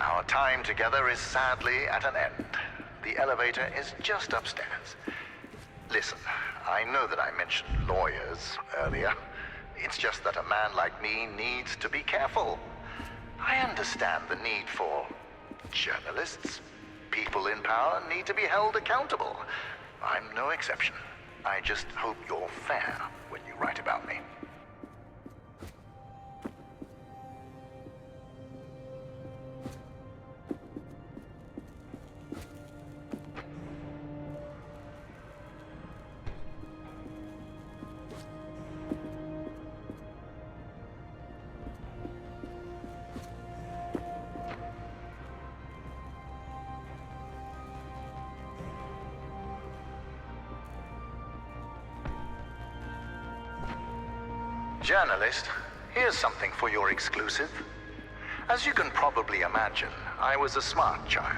Our time together is sadly at an end. The elevator is just upstairs. Listen, I know that I mentioned lawyers earlier. It's just that a man like me needs to be careful. I understand the need for journalists. People in power need to be held accountable. I'm no exception. I just hope you're fair when you write about me. Journalist, here's something for your exclusive. As you can probably imagine, I was a smart child.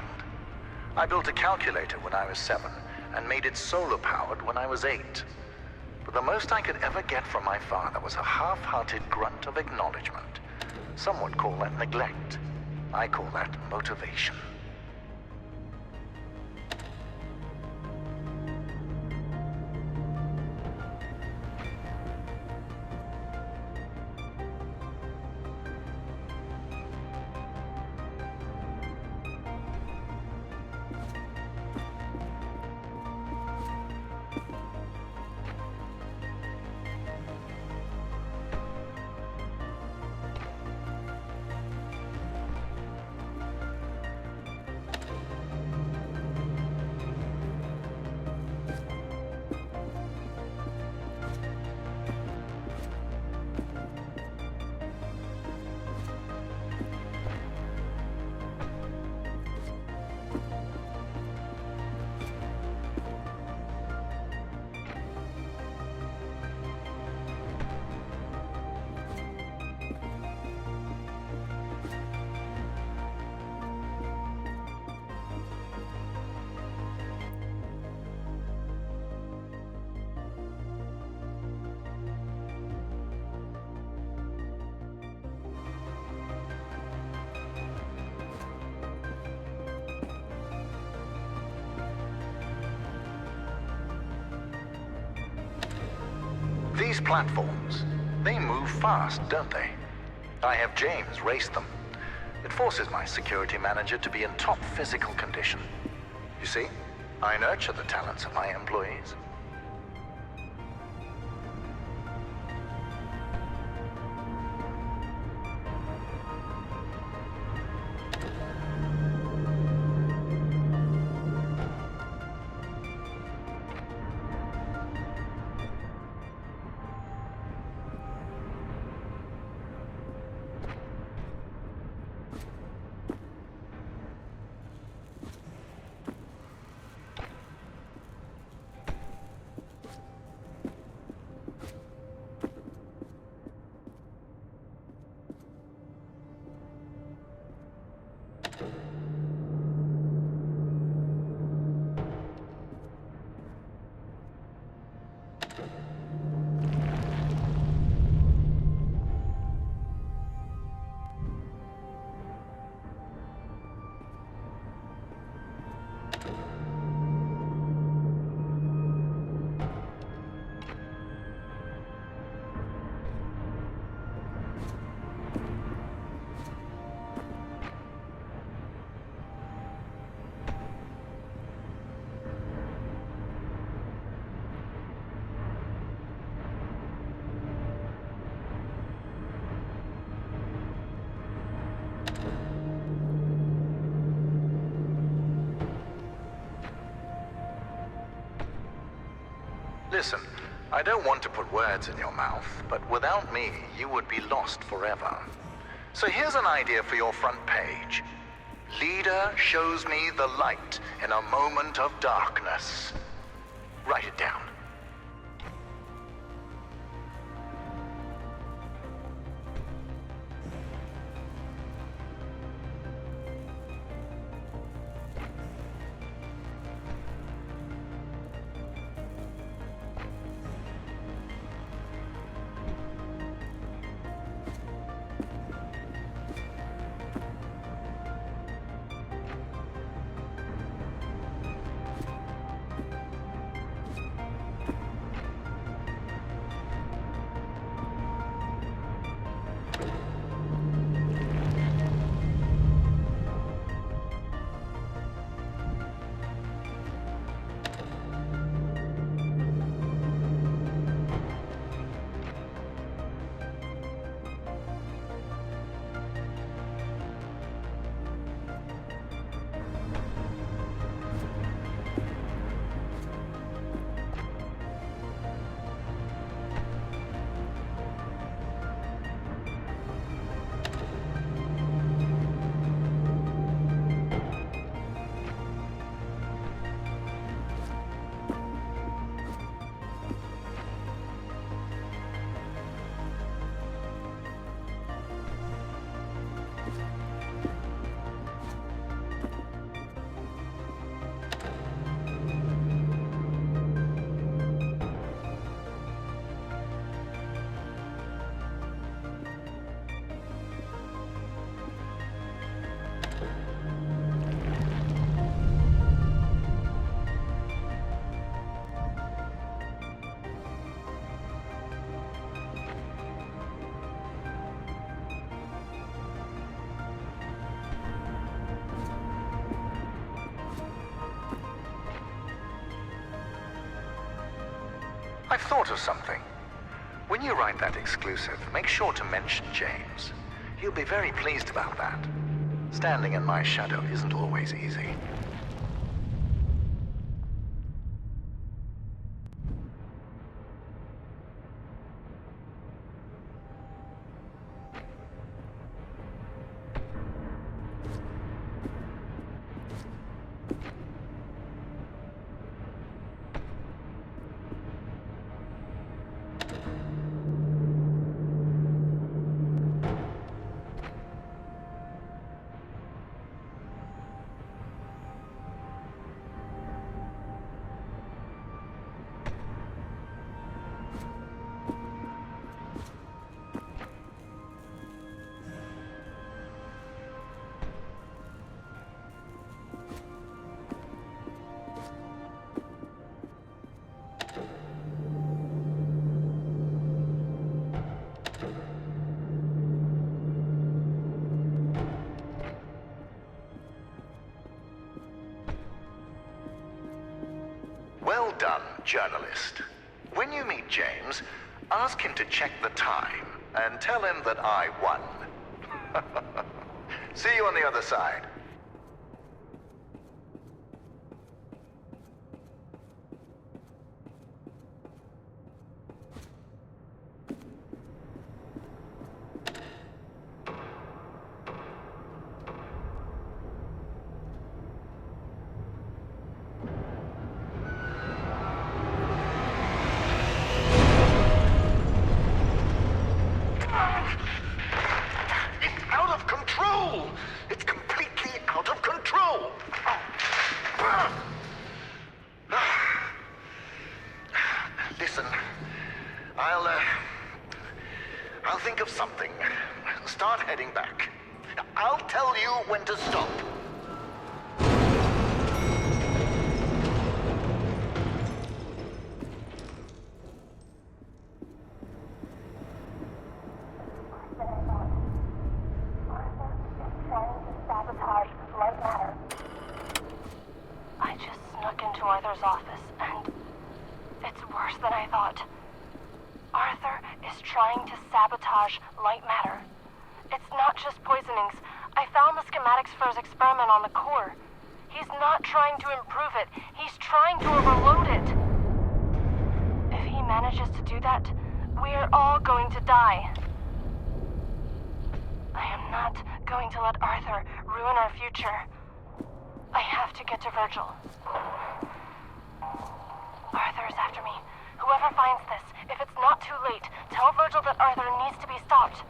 I built a calculator when I was 7 and made it solar-powered when I was 8. But the most I could ever get from my father was a half-hearted grunt of acknowledgement. Some would call that neglect. I call that motivation. These platforms, they move fast, don't they? I have James race them. It forces my security manager to be in top physical condition. You see, I nurture the talents of my employees. Listen, I don't want to put words in your mouth, but without me, you would be lost forever. So here's an idea for your front page. Leader shows me the light in a moment of darkness. Write it down. I've thought of something. When you write that exclusive, make sure to mention James. He'll be very pleased about that. Standing in my shadow isn't always easy. Well done, journalist. When you meet James, ask him to check the time and tell him that I won. See you on the other side. It's completely out of control! Listen, I'll think of something. Start heading back. I'll tell you when to stop. Lightmatter. I just snuck into Arthur's office, and it's worse than I thought. Arthur is trying to sabotage Lightmatter. It's not just poisonings. I found the schematics for his experiment on the core. He's not trying to improve it. He's trying to overload it. If he manages to do that, we're all going to die. I am not going to let Arthur ruin our future. I have to get to Virgil. Arthur is after me. Whoever finds this, if it's not too late, tell Virgil that Arthur needs to be stopped.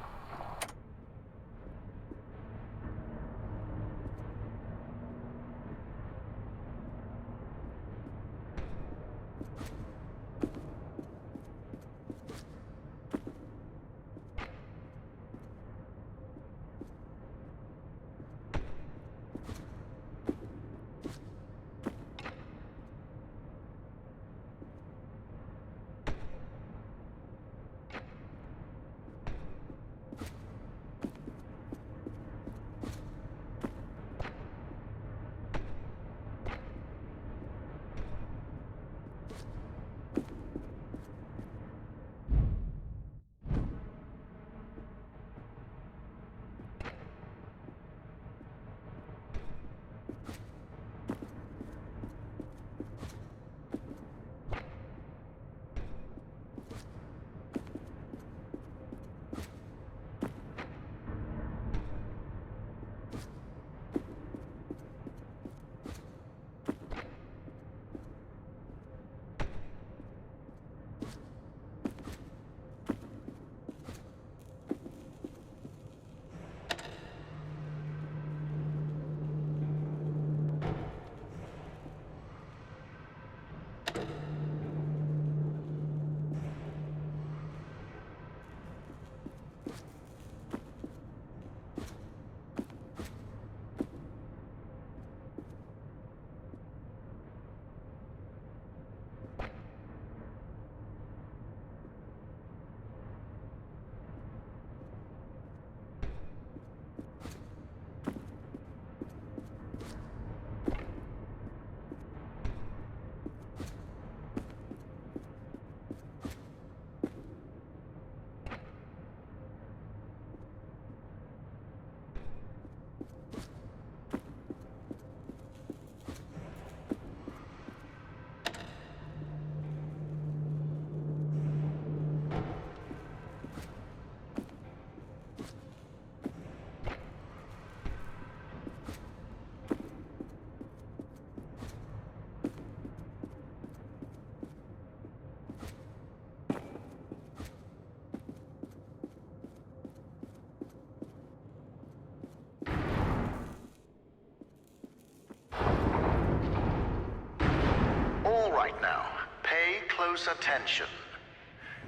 right now, pay close attention.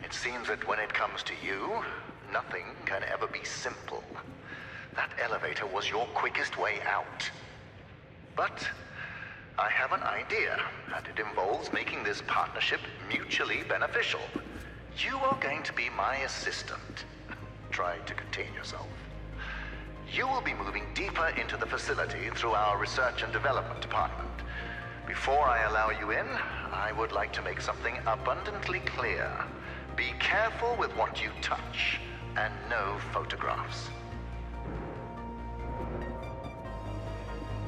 It seems that when it comes to you, nothing can ever be simple. That elevator was your quickest way out. But I have an idea, and it involves making this partnership mutually beneficial. You are going to be my assistant. Try to contain yourself. You will be moving deeper into the facility through our research and development department. Before I allow you in, I would like to make something abundantly clear. Be careful with what you touch, and no photographs.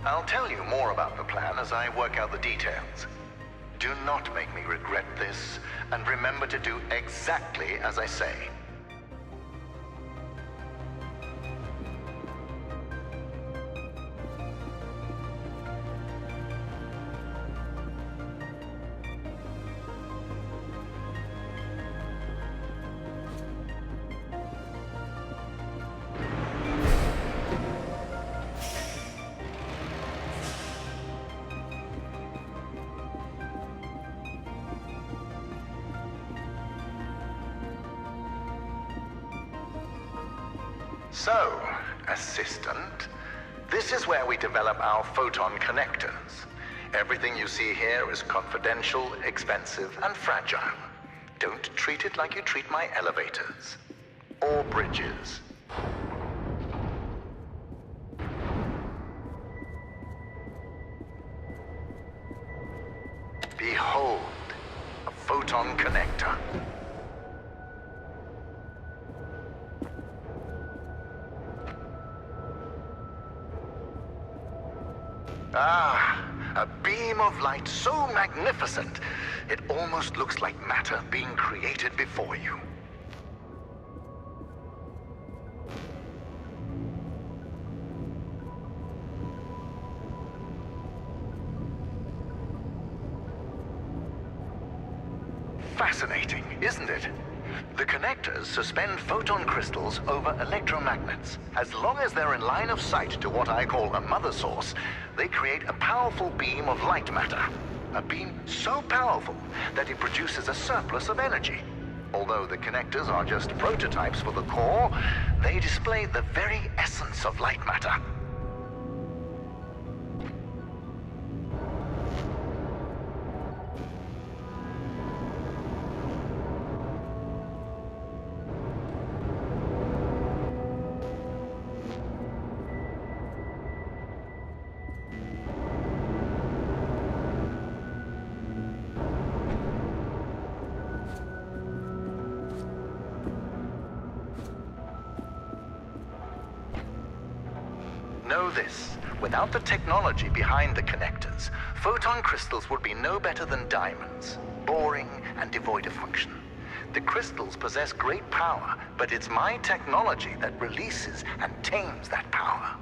I'll tell you more about the plan as I work out the details. Do not make me regret this, and remember to do exactly as I say. So, assistant, this is where we develop our photon connectors. Everything you see here is confidential, expensive, and fragile. Don't treat it like you treat my elevators. Or bridges. Behold, a photon connector. Ah, a beam of light so magnificent, it almost looks like matter being created before you. Fascinating, isn't it? The connectors suspend photon crystals over electromagnets. As long as they're in line of sight to what I call a mother source, they create a powerful beam of light matter. A beam so powerful that it produces a surplus of energy. Although the connectors are just prototypes for the core, they display the very essence of light matter. Know this, without the technology behind the connectors, photon crystals would be no better than diamonds, boring and devoid of function. The crystals possess great power, but it's my technology that releases and tames that power.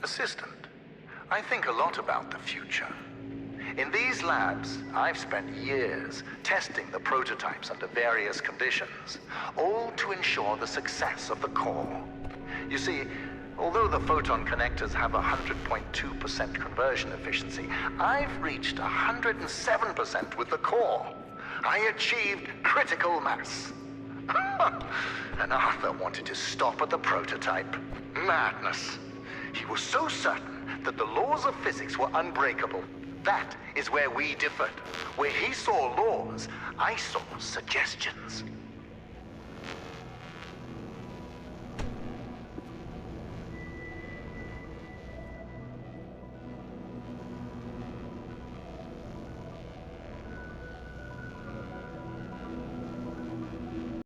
assistant. I think a lot about the future. In these labs, I've spent years testing the prototypes under various conditions, all to ensure the success of the core. You see, although the photon connectors have a 100.2% conversion efficiency, I've reached 107% with the core. I achieved critical mass. And Arthur wanted to stop at the prototype. Madness. He was so certain that the laws of physics were unbreakable. That is where we differed. Where he saw laws, I saw suggestions.